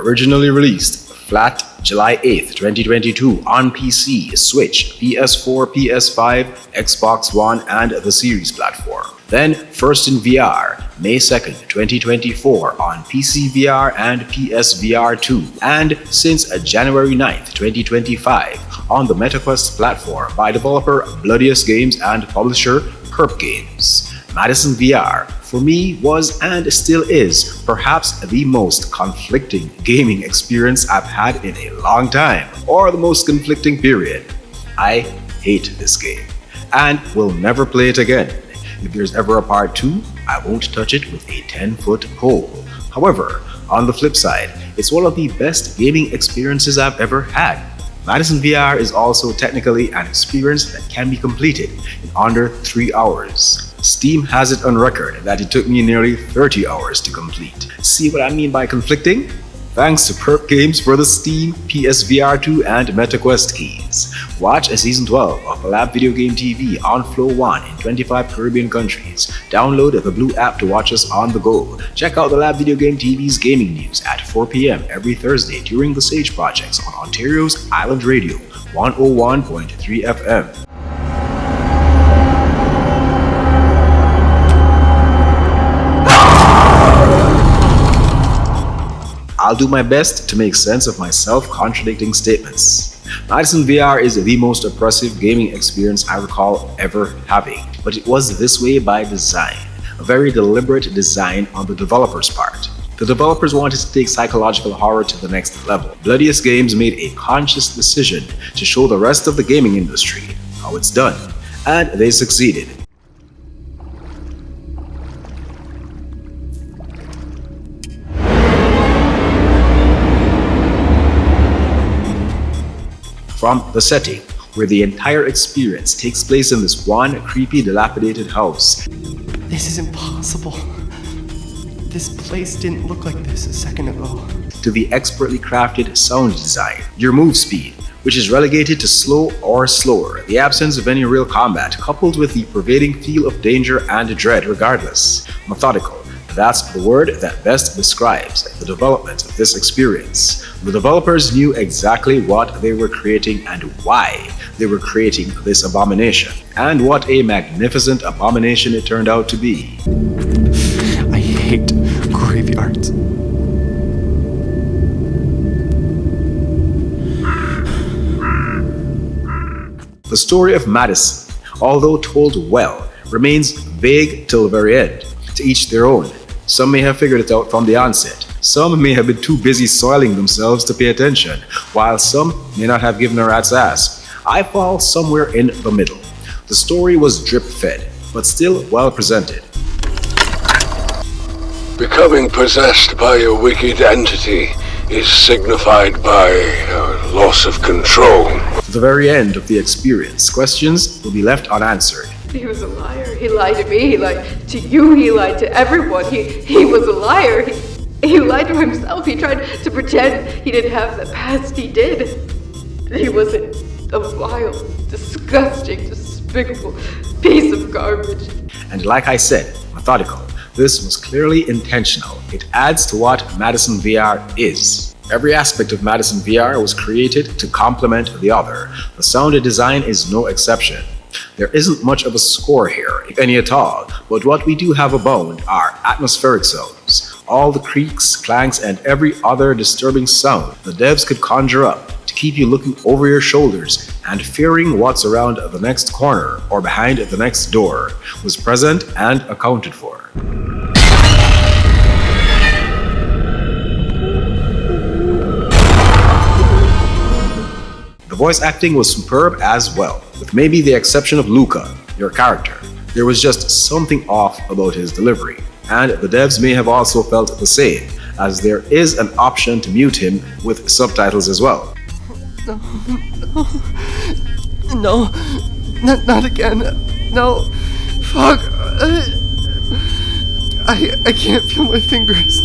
Originally released flat July 8th, 2022 on PC, Switch, PS4, PS5, Xbox One, and the Series platform. Then first in VR, May 2nd, 2024 on PCVR and PSVR 2, and since January 9th, 2025 on the MetaQuest platform by developer Bloodiest Games and publisher Perp Games. MADiSON VR, for me, was and still is perhaps the most conflicting gaming experience I've had in a long time, or the most conflicting period. I hate this game, and will never play it again. If there's ever a part 2, I won't touch it with a 10-foot pole. However, on the flip side, it's one of the best gaming experiences I've ever had. MADiSON VR is also technically an experience that can be completed in under 3 hours. Steam has it on record that it took me nearly 30 hours to complete. See what I mean by conflicting? Thanks to Perp Games for the Steam, PSVR 2, and MetaQuest keys. Watch Season 12 of Lab Video Game TV on Flow 1 in 25 Caribbean countries. Download the Blue app to watch us on the go. Check out the Lab Video Game TV's gaming news at 4 p.m. every Thursday during the Sage Projects on Ontario's Island Radio, 101.3 FM. I'll do my best to make sense of my self-contradicting statements. MADiSON VR is the most oppressive gaming experience I recall ever having, but it was this way by design, a very deliberate design on the developers' part. The developers wanted to take psychological horror to the next level. Bloodiest Games made a conscious decision to show the rest of the gaming industry how it's done, and they succeeded. From the setting, where the entire experience takes place in this one creepy, dilapidated house. This is impossible. This place didn't look like this a second ago. To the expertly crafted sound design, your move speed, which is relegated to slow or slower, the absence of any real combat, coupled with the pervading feel of danger and dread regardless. Methodical. That's the word that best describes the development of this experience. The developers knew exactly what they were creating and why they were creating this abomination. And what a magnificent abomination it turned out to be. I hate graveyards. The story of MADiSON, although told well, remains vague till the very end. To each their own. Some may have figured it out from the onset. Some may have been too busy soiling themselves to pay attention, while some may not have given a rat's ass. I fall somewhere in the middle. The story was drip-fed, but still well presented. Becoming possessed by a wicked entity is signified by loss of control. To the very end of the experience, questions will be left unanswered. He was a liar. He lied to me. He lied to you. He lied to everyone. He was a liar. He lied to himself. He tried to pretend he didn't have the past he did. He was a vile, disgusting, despicable piece of garbage. And like I said, methodical. This was clearly intentional. It adds to what MADiSON VR is. Every aspect of MADiSON VR was created to complement the other. The sound design is no exception. There isn't much of a score here, if any at all, but what we do have abound are atmospheric sounds. All the creaks, clanks, and every other disturbing sound the devs could conjure up to keep you looking over your shoulders and fearing what's around the next corner or behind the next door was present and accounted for. The voice acting was superb as well, with maybe the exception of Luca, your character. There was just something off about his delivery, and the devs may have also felt the same, as there is an option to mute him with subtitles as well. No, not again. No, fuck. I can't feel my fingers.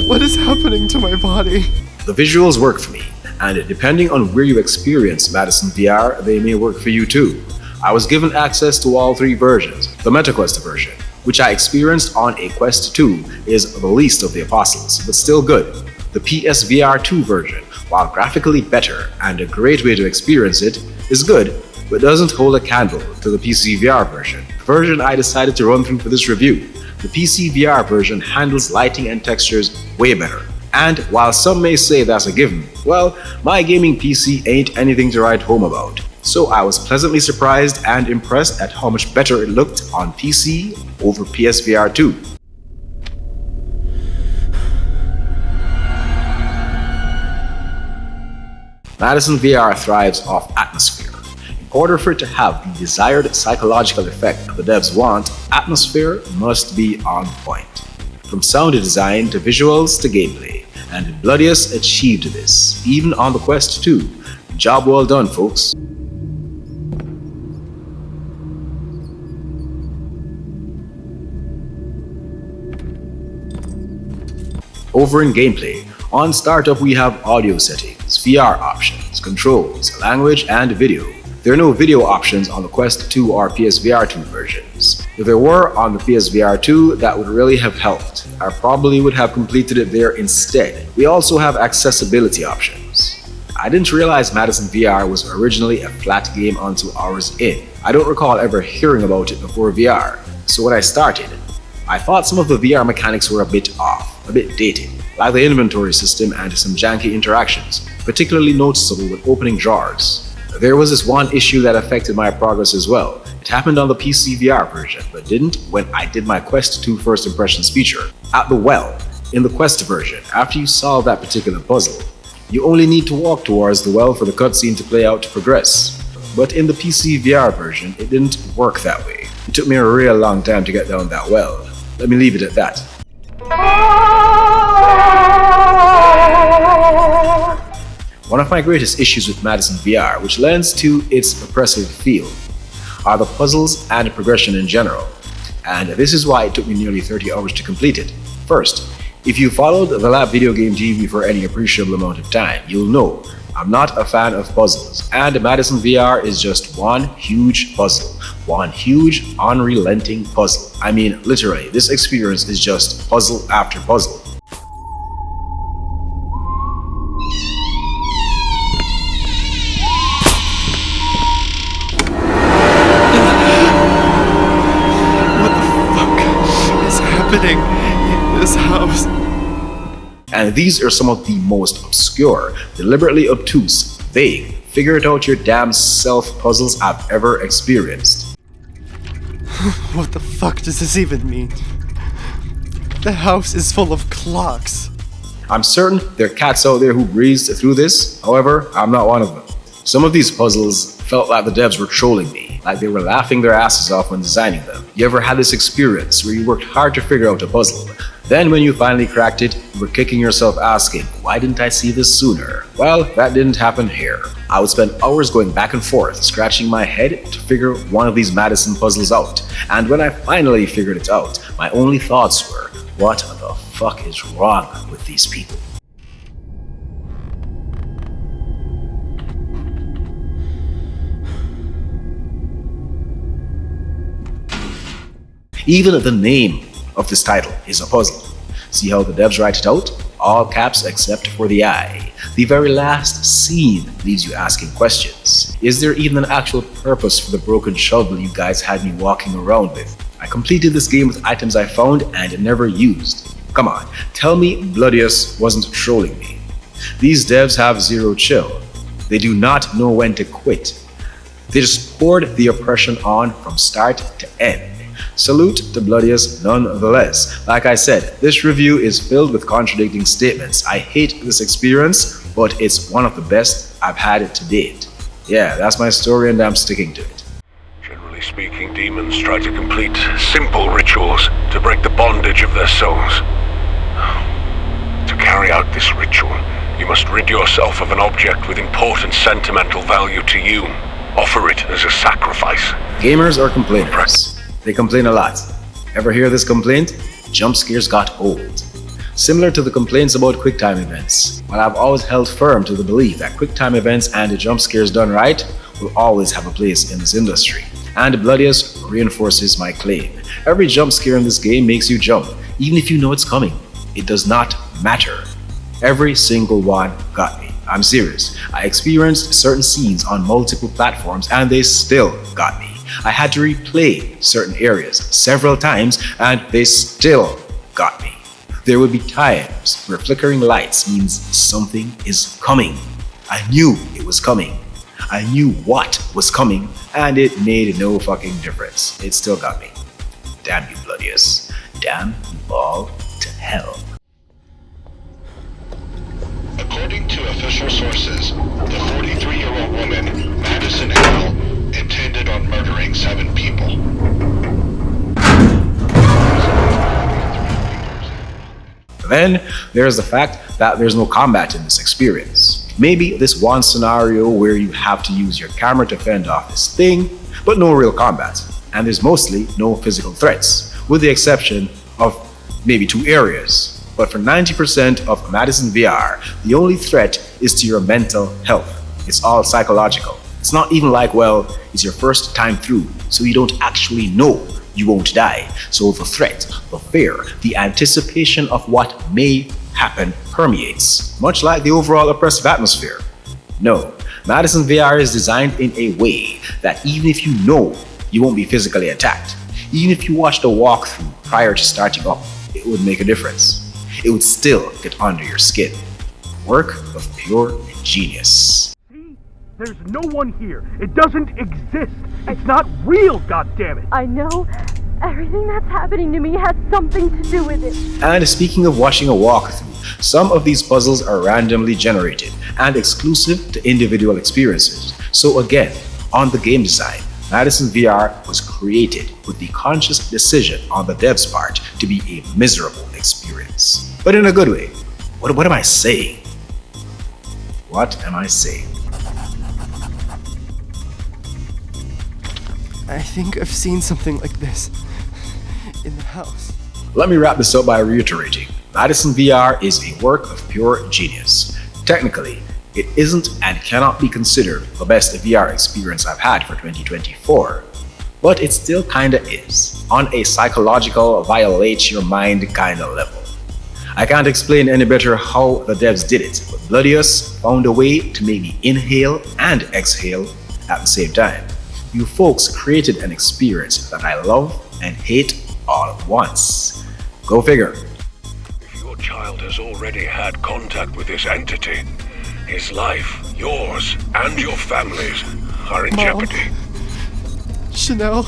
What is happening to my body? The visuals work for me, and depending on where you experience MADiSON VR, they may work for you too. I was given access to all 3 versions. The MetaQuest version, which I experienced on a Quest 2, is the least of the apostles, but still good. The PSVR 2 version, while graphically better and a great way to experience it, is good, but doesn't hold a candle to the PCVR version, the version I decided to run through for this review. The PCVR version handles lighting and textures way better. And while some may say that's a given, well, my gaming PC ain't anything to write home about. So I was pleasantly surprised and impressed at how much better it looked on PC over PSVR 2. MADiSON VR thrives off atmosphere. In order for it to have the desired psychological effect the devs want, atmosphere must be on point. From sound design to visuals to gameplay, and Bloodius achieved this, even on the Quest 2. Job well done, folks. Over in gameplay, on startup we have audio settings, VR options, controls, language, and video. There are no video options on the Quest 2 or PSVR 2 versions. If there were on the PSVR 2, that would really have helped. I probably would have completed it there instead. We also have accessibility options. I didn't realize MADiSON VR was originally a flat game until hours in. I don't recall ever hearing about it before VR, so when I started, I thought some of the VR mechanics were a bit off, a bit dated, like the inventory system and some janky interactions, particularly noticeable with opening drawers. There was this one issue that affected my progress as well. It happened on the PCVR version, but didn't when I did my Quest 2 first impressions feature. At the well, in the Quest version, after you solve that particular puzzle, you only need to walk towards the well for the cutscene to play out to progress. But in the PCVR version, it didn't work that way. It took me a real long time to get down that well. Let me leave it at that. One of my greatest issues with MADiSON VR, which lends to its oppressive feel, are the puzzles and progression in general. And this is why it took me nearly 30 hours to complete it. First, if you followed the Lab Video Game TV for any appreciable amount of time, you'll know I'm not a fan of puzzles, and MADiSON VR is just one huge puzzle. One huge, unrelenting puzzle. I mean, literally, this experience is just puzzle after puzzle. In this house. And these are some of the most obscure, deliberately obtuse, vague, figure it out your damn self puzzles I've ever experienced. What the fuck does this even mean? The house is full of clocks. I'm certain there are cats out there who breezed through this, however, I'm not one of them. Some of these puzzles felt like the devs were trolling me, like they were laughing their asses off when designing them. You ever had this experience where you worked hard to figure out a puzzle, then when you finally cracked it, you were kicking yourself asking, why didn't I see this sooner? Well, that didn't happen here. I would spend hours going back and forth, scratching my head to figure one of these MADiSON puzzles out. And when I finally figured it out, my only thoughts were, what the fuck is wrong with these people? Even the name of this title is a puzzle. See how the devs write it out? All caps except for the I. The very last scene leaves you asking questions. Is there even an actual purpose for the broken shovel you guys had me walking around with? I completed this game with items I found and never used. Come on, tell me Bloodius wasn't trolling me. These devs have zero chill. They do not know when to quit. They just poured the oppression on from start to end. Salute to Bloodius nonetheless. Like I said, this review is filled with contradicting statements. I hate this experience, but it's one of the best I've had to date. Yeah, that's my story and I'm sticking to it. Generally speaking, demons try to complete simple rituals to break the bondage of their souls. To carry out this ritual, you must rid yourself of an object with important sentimental value to you. Offer it as a sacrifice. Gamers are complainers. They complain a lot. Ever hear this complaint? Jump scares got old. Similar to the complaints about QuickTime events, while I've always held firm to the belief that QuickTime events and jump scares done right will always have a place in this industry. And Bloodius reinforces my claim. Every jump scare in this game makes you jump, even if you know it's coming. It does not matter. Every single one got me. I'm serious. I experienced certain scenes on multiple platforms and they still got me. I had to replay certain areas several times and they still got me. There would be times where flickering lights means something is coming. I knew it was coming. I knew what was coming and it made no fucking difference. It still got me. Damn you, Bloodius. Damn you all to hell. According to official sources, the 43-year-old woman, MADiSON VR, intended on murdering 7 people. Then there's the fact that there's no combat in this experience. Maybe this one scenario where you have to use your camera to fend off this thing, but no real combat. And there's mostly no physical threats, with the exception of maybe 2 areas. But for 90% of MADiSON VR, the only threat is to your mental health. It's all psychological. It's not even like, well, it's your first time through, so you don't actually know you won't die. So the threat, the fear, the anticipation of what may happen permeates, much like the overall oppressive atmosphere. No, MADiSON VR is designed in a way that even if you know you won't be physically attacked, even if you watched a walkthrough prior to starting up, it would make a difference. It would still get under your skin. Work of pure genius. See? There's no one here. It doesn't exist. It's not real, goddammit. I know. Everything that's happening to me has something to do with it. And speaking of watching a walkthrough, some of these puzzles are randomly generated and exclusive to individual experiences. So again, on the game design, MADiSON VR was created with the conscious decision on the devs' part to be a miserable experience. But in a good way. What am I saying? What am I saying? I think I've seen something like this in the house. Let me wrap this up by reiterating. MADiSON VR is a work of pure genius. Technically, it isn't and cannot be considered the best VR experience I've had for 2024, but it still kinda is, on a psychological violate your mind kinda level. I can't explain any better how the devs did it, but Bloodius found a way to make me inhale and exhale at the same time. You folks created an experience that I love and hate all at once. Go figure. If your child has already had contact with this entity, his life, yours, and your family's are in Mom. jeopardy. Chanel,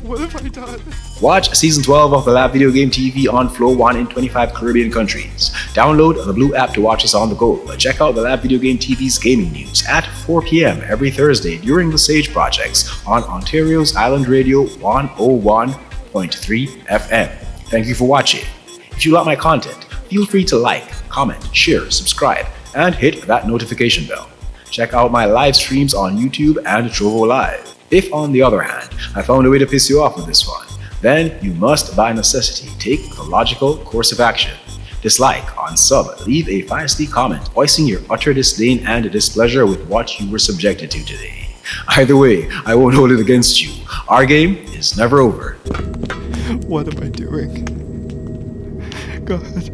what have I done? Watch Season 12 of the Lab Video Game TV on Flow 1 in 25 Caribbean countries. Download the Blue app to watch us on the go. Check out the Lab Video Game TV's gaming news at 4 p.m. every Thursday during the Sage Projects on Ontario's Island Radio 101.3 FM. Thank you for watching. If you like my content, feel free to like, comment, share, subscribe, and hit that notification bell. Check out my live streams on YouTube and Trovo Live. If, on the other hand, I found a way to piss you off with this one, then you must, by necessity, take the logical course of action. Dislike, unsub, leave a feisty comment voicing your utter disdain and displeasure with what you were subjected to today. Either way, I won't hold it against you. Our game is never over. What am I doing? God.